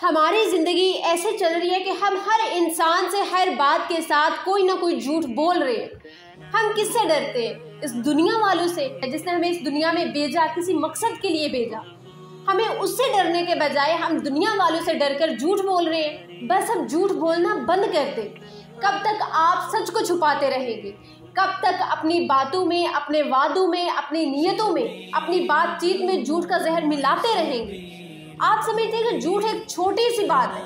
ہماری زندگی ایسے چل رہی ہے کہ ہم ہر انسان سے ہر بات کے ساتھ کوئی نہ کوئی جھوٹ بول رہے ہیں۔ ہم کس سے ڈرتے ہیں؟ اس دنیا والوں سے جس نے ہمیں اس دنیا میں بھیجا، کسی مقصد کے لیے بھیجا۔ ہمیں اس سے ڈرنے کے بجائے ہم دنیا والوں سے ڈر کر جھوٹ بول رہے ہیں۔ بس اب جھوٹ بولنا بند کر دیں۔ کب تک آپ سچ کو چھپاتے رہیں گے؟ کب تک اپنی باتوں میں، اپنے وعدوں میں، اپنی نیتوں میں، اپنی بات چیت میں جھوٹ کا زہر ملاتے رہیں گے؟ آپ سمجھتے ہیں کہ جھوٹ ایک چھوٹی سی بات ہے؟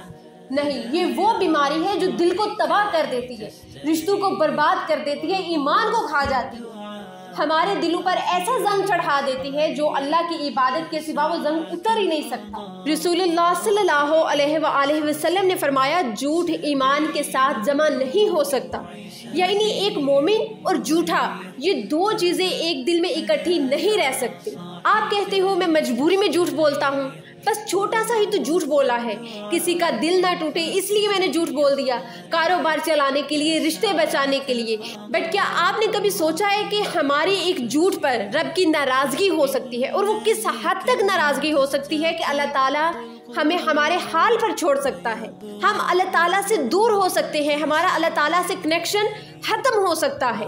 نہیں، یہ وہ بیماری ہے جو دل کو تباہ کر دیتی ہے، رشتوں کو برباد کر دیتی ہے، ایمان کو کھا جاتی ہے، ہمارے دلوں پر ایسا زنگ چڑھا دیتی ہے جو اللہ کی عبادت کے سوا وہ زنگ اتر ہی نہیں سکتا۔ رسول اللہ صلی اللہ علیہ وآلہ وسلم نے فرمایا، جھوٹ ایمان کے ساتھ جمع نہیں ہو سکتا، یعنی ایک مومن اور جھوٹا، یہ دو چیزیں ایک دل میں اکٹھی نہیں رہ سکتی۔ آپ کہتے ہو میں مجبوری میں جھوٹ بولتا ہوں، بس چھوٹا سا ہی تو جھوٹ بولا ہے، کسی کا دل نہ ٹوٹے اس لیے میں نے جھوٹ بول دیا، کاروبار چلانے کے لیے، رشتے بچانے کے لیے۔ بٹ کیا آپ نے کبھی سوچا ہے کہ ہماری ایک جھوٹ پر رب کی ناراضگی ہو سکتی ہے، اور وہ کس حد تک ناراضگی ہو سکتی ہے کہ اللہ تعالیٰ ہمیں ہمارے حال پر چھوڑ سکتا ہے، ہم اللہ تعالیٰ سے دور ہو سکتے ہیں، ہمارا اللہ تعالیٰ سے کنیکشن ختم ہو سکتا ہے،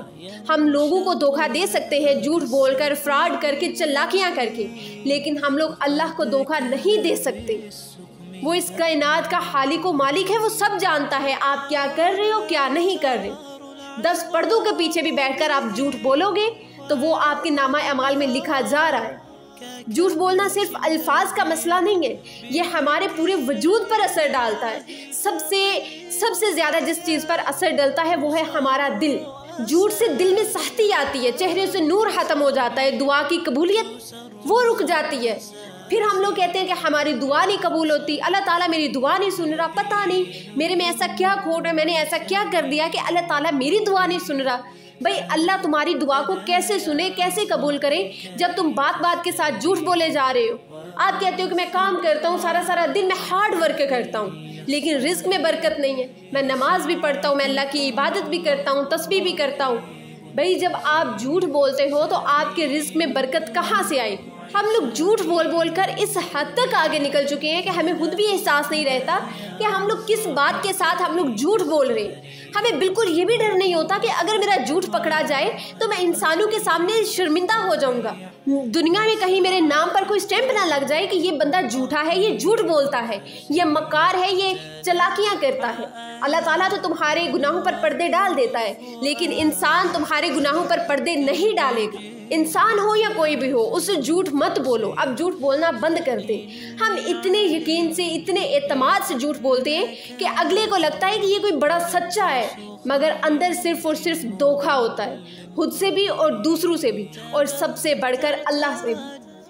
ہم لوگوں کو دھوکہ دے سکتے ہیں جھوٹ بول کر، فراڈ کر کے، چلاکیاں کر کے، لیکن ہم لوگ اللہ کو دھوکہ نہیں دے سکتے۔ وہ اس کائنات کا خالق و مالک ہے، وہ سب جانتا ہے آپ کیا کر رہے ہو، کیا نہیں کر رہے۔ 10 پردوں کے پیچھے بھی بیٹھ کر آپ جھوٹ بولو گے تو وہ آپ کے نامہ اعمال میں لکھا جا رہا ہے۔ جھوٹ بولنا صرف الفاظ کا مسئلہ نہیں ہے، یہ ہمارے پورے وجود پر اثر ڈالتا ہے۔ سب سے زیادہ جس چیز پر اثر ڈالتا ہے وہ ہے ہمارا دل۔ جھوٹ سے دل میں سختی آتی ہے، چہرے سے نور ختم ہو جاتا ہے، دعا کی قبولیت وہ رک جاتی ہے۔ پھر ہم لوگ کہتے ہیں کہ ہماری دعا نہیں قبول ہوتی، اللہ تعالیٰ میری دعا نہیں سن رہا، پتہ نہیں میرے میں ایسا کیا کھوٹ ہے، میں نے ایسا کیا کر دیا کہ اللہ تعالیٰ میری دعا نہیں سن رہا۔ بھئی اللہ تمہاری دعا کو کیسے سنے، کیسے قبول کرے جب تم بات بات کے ساتھ جھوٹ بولے جا رہے ہو؟ آپ کہتے ہو کہ میں کام کرتا ہوں سارا دن، میں ہارڈ ورک کرتا ہوں، لیکن رزق میں برکت نہیں ہے۔ میں نماز بھی پڑھتا ہوں، میں اللہ کی عبادت بھی کرتا ہوں، تسبیح بھی کرتا ہوں۔ بھئی جب آپ جھوٹ بولتے ہو تو آپ کے رزق میں برکت کہاں سے آئے گی؟ ہم لوگ جھوٹ بول کر اس حد تک آگے نکل چکے ہیں کہ ہمیں خود بھی احساس نہیں رہتا کہ ہم لوگ کس بات کے ساتھ ہم لوگ جھوٹ بول رہے ہیں۔ ہمیں بالکل یہ بھی ڈر نہیں ہوتا کہ اگر میرا جھوٹ پکڑا جائے تو میں انسانوں کے سامنے شرمندہ ہو جاؤں گا، دنیا میں کہیں میرے نام پر کوئی سٹیمپ نہ لگ جائے کہ یہ بندہ جھوٹا ہے، یہ جھوٹ بولتا ہے، یہ مکار ہے، یہ چلاکیاں کرتا ہے۔ اللہ تعالیٰ تو تمہارے گناہوں پر پردے ڈال دیتا ہے، لیکن انسان تمہارے گناہوں پر پردے نہیں ڈالے گا۔ انسان ہو یا کوئی بھی ہو، اس سے جھوٹ مت بولو، اب جھوٹ بولنا بند کر دیں۔ ہم اتنے یقین سے، اتنے اعتماد سے جھوٹ بولتے ہیں کہ اگلے کو لگتا ہے کہ یہ کوئی بڑا سچا ہے، مگر اندر صرف اور صرف دھوکہ ہوتا ہے، خود سے بھی اور دوسروں سے بھی، اور سب سے بڑھ کر اللہ سے بھی۔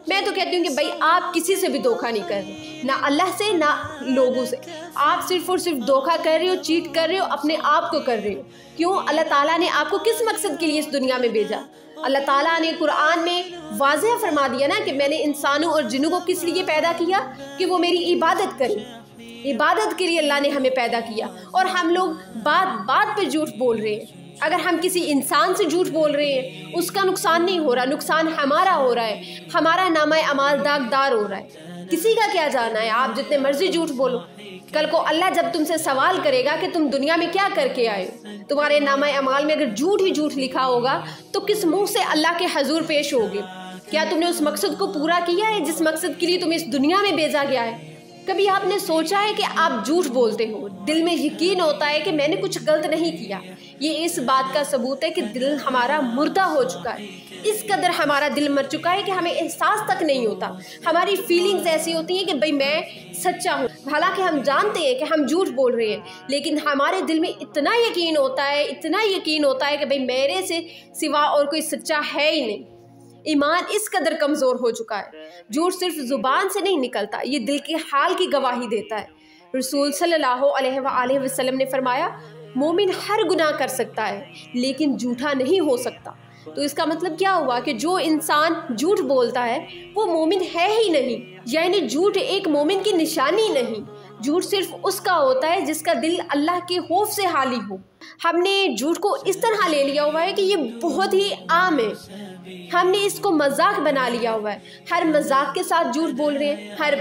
میں تو کہتی ہوں کہ بھائی آپ کسی سے بھی دھوکہ نہیں کر رہے، نہ اللہ سے نہ لوگوں سے، آپ صرف اور صرف دھوکہ کر رہے ہو، چیٹ کر رہے ہو، اپنے آپ کو کر رہے ہو۔ کیوں؟ اللہ تعالیٰ نے آپ کو کس مقصد کے لیے اس دنیا میں بھیجا؟ اللہ تعالیٰ نے قرآن میں واضح فرما دیا نا کہ میں نے انسانوں اور جنوں کو کس لیے پیدا کیا؟ کہ وہ میری عبادت کریں۔ عبادت کے لیے اللہ نے ہمیں پیدا کیا، اور ہم لوگ بات پہ جھوٹ بول رہے ہیں۔ اگر ہم کسی انسان سے جھوٹ بول رہے ہیں، اس کا نقصان نہیں ہو رہا، نقصان ہمارا ہو رہا ہے، ہمارا نامہ اعمال داغدار ہو رہا ہے۔ کسی کا کیا جانا ہے، آپ جتنے مرضی جھوٹ بولو، کل کو اللہ جب تم سے سوال کرے گا کہ تم دنیا میں کیا کر کے آئے ہو، تمہارے نامہ اعمال میں اگر جھوٹ ہی جھوٹ لکھا ہوگا تو کس منہ سے اللہ کے حضور پیش ہوگے؟ کیا تم نے اس مقصد کو پورا کیا ہے جس مقصد کے لیے تمہیں اس دنیا میں بھیجا گیا ہے؟ کبھی آپ نے سوچا ہے کہ آپ جھوٹ بولتے ہو، دل میں یقین ہوتا ہے کہ میں نے کچھ غلط نہیں کیا؟ یہ اس بات کا ثبوت ہے کہ دل ہمارا مردہ ہو چکا ہے، اس قدر ہمارا دل مر چکا ہے کہ ہمیں احساس تک نہیں ہوتا، ہماری فیلنگز ایسی ہوتی ہیں کہ بھئی میں سچا ہوں، حالانکہ ہم جانتے ہیں کہ ہم جھوٹ بول رہے ہیں، لیکن ہمارے دل میں اتنا یقین ہوتا ہے کہ بھئی میرے سے سوا اور کوئی سچا ہے ہی نہیں۔ ایمان اس قدر کمزور ہو چکا ہے، جھوٹ صرف زبان سے نہیں نکلتا، یہ دل کے حال کی گواہی دیتا ہے۔ رسول صلی اللہ علیہ وآلہ وسلم نے فرمایا، مومن ہر گناہ کر سکتا ہے لیکن جھوٹا نہیں ہو سکتا۔ تو اس کا مطلب کیا ہوا کہ جو انسان جھوٹ بولتا ہے وہ مومن ہے ہی نہیں، یعنی جھوٹ ایک مومن کی نشانی نہیں۔ جھوٹ صرف اس کا ہوتا ہے جس کا دل اللہ کے خوف سے خالی ہو۔ ہم نے جھوٹ کو اس طرح لے لیا ہوا ہے کہ یہ بہت ہی عام ہے، ہم نے اس کو مذاق بنا لیا ہوا ہے، ہر مذاق کے ساتھ جھوٹ بول رہے ہیں، ہر